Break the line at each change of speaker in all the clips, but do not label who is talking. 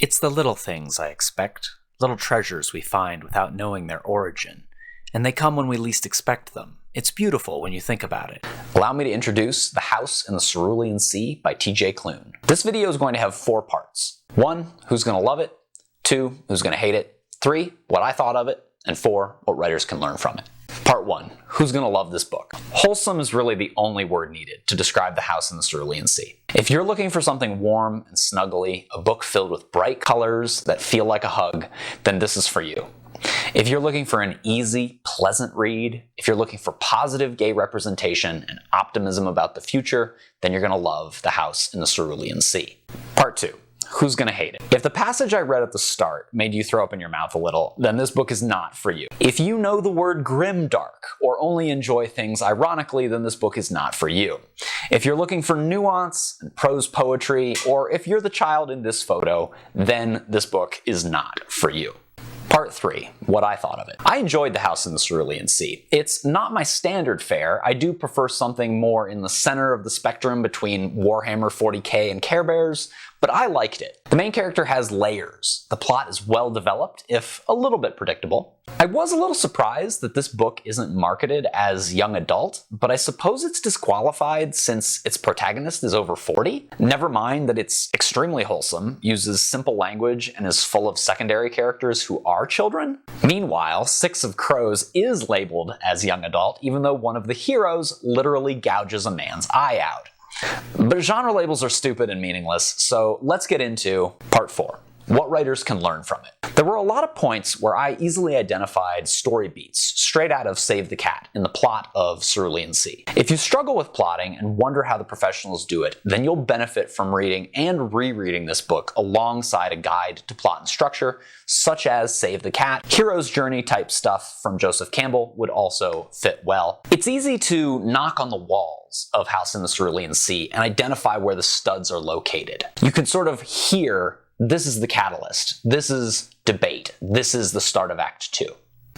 It's the little things I expect, little treasures we find without knowing their origin, and they come when we least expect them. It's beautiful when you think about it.
Allow me to introduce The House in the Cerulean Sea by T.J. Klune. This video is going to have 4 parts. 1, who's going to love it? 2, who's going to hate it? 3, what I thought of it? And 4, what writers can learn from it. Part 1, who's going to love this book? Wholesome is really the only word needed to describe The House in the Cerulean Sea. If you're looking for something warm and snuggly, a book filled with bright colors that feel like a hug, then this is for you. If you're looking for an easy, pleasant read, if you're looking for positive gay representation and optimism about the future, then you're going to love The House in the Cerulean Sea. Part 2. Who's going to hate it? If the passage I read at the start made you throw up in your mouth a little, then this book is not for you. If you know the word grimdark or only enjoy things ironically, then this book is not for you. If you're looking for nuance and prose poetry, or if you're the child in this photo, then this book is not for you. Part 3, what I thought of it. I enjoyed The House in the Cerulean Sea. It's not my standard fare. I do prefer something more in the center of the spectrum between Warhammer 40k and Care Bears, but I liked it. The main character has layers. The plot is well developed, if a little bit predictable. I was a little surprised that this book isn't marketed as young adult, but I suppose it's disqualified since its protagonist is over 40. Never mind that it's extremely wholesome, uses simple language, and is full of secondary characters who are children. Meanwhile, Six of Crows is labeled as young adult, even though one of the heroes literally gouges a man's eye out. But genre labels are stupid and meaningless, so let's get into Part 4. What writers can learn from it. There were a lot of points where I easily identified story beats straight out of Save the Cat in the plot of Cerulean Sea. If you struggle with plotting and wonder how the professionals do it, then you'll benefit from reading and rereading this book alongside a guide to plot and structure, such as Save the Cat. Hero's Journey type stuff from Joseph Campbell would also fit well. It's easy to knock on the walls of House in the Cerulean Sea and identify where the studs are located. You can sort of hear this is the catalyst, this is debate, this is the start of Act 2.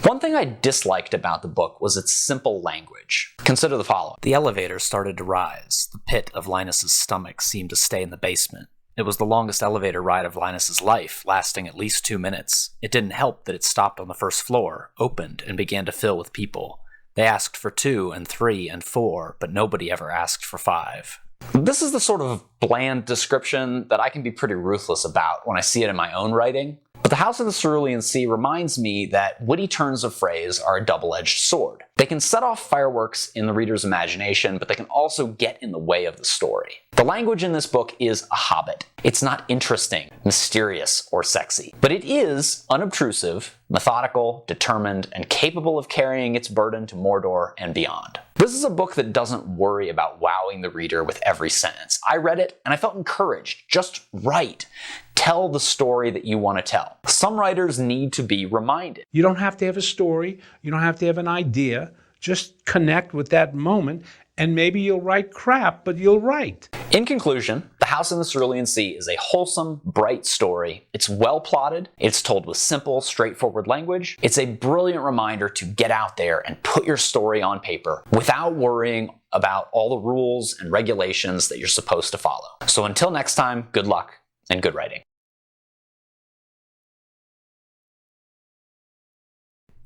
One thing I disliked about the book was its simple language. Consider the following.
The elevator started to rise. The pit of Linus's stomach seemed to stay in the basement. It was the longest elevator ride of Linus's life, lasting at least 2 minutes. It didn't help that it stopped on the first floor, opened, and began to fill with people. They asked for 2 and 3 and 4, but nobody ever asked for 5.
This is the sort of bland description that I can be pretty ruthless about when I see it in my own writing. But The House in the Cerulean Sea reminds me that witty turns of phrase are a double-edged sword. They can set off fireworks in the reader's imagination, but they can also get in the way of the story. The language in this book is a hobbit. It's not interesting, mysterious, or sexy, but it is unobtrusive, methodical, determined, and capable of carrying its burden to Mordor and beyond. This is a book that doesn't worry about wowing the reader with every sentence. I read it and I felt encouraged. Just write. Tell the story that you want to tell. Some writers need to be reminded.
You don't have to have a story. You don't have to have an idea. Just connect with that moment, and maybe you'll write crap, but you'll write.
In conclusion, The House in the Cerulean Sea is a wholesome, bright story. It's well plotted. It's told with simple, straightforward language. It's a brilliant reminder to get out there and put your story on paper without worrying about all the rules and regulations that you're supposed to follow. So until next time, good luck and good writing.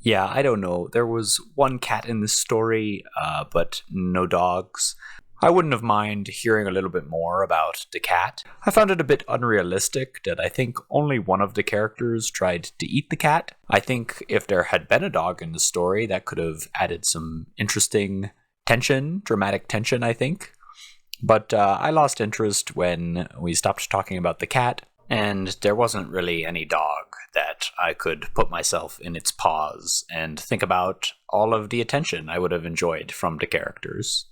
Yeah, I don't know. There was one cat in this story, but no dogs. I wouldn't have minded hearing a little bit more about the cat. I found it a bit unrealistic that I think only one of the characters tried to eat the cat. I think if there had been a dog in the story, that could have added some interesting tension, dramatic tension, I think. But I lost interest when we stopped talking about the cat, and there wasn't really any dog that I could put myself in its paws and think about all of the attention I would have enjoyed from the characters.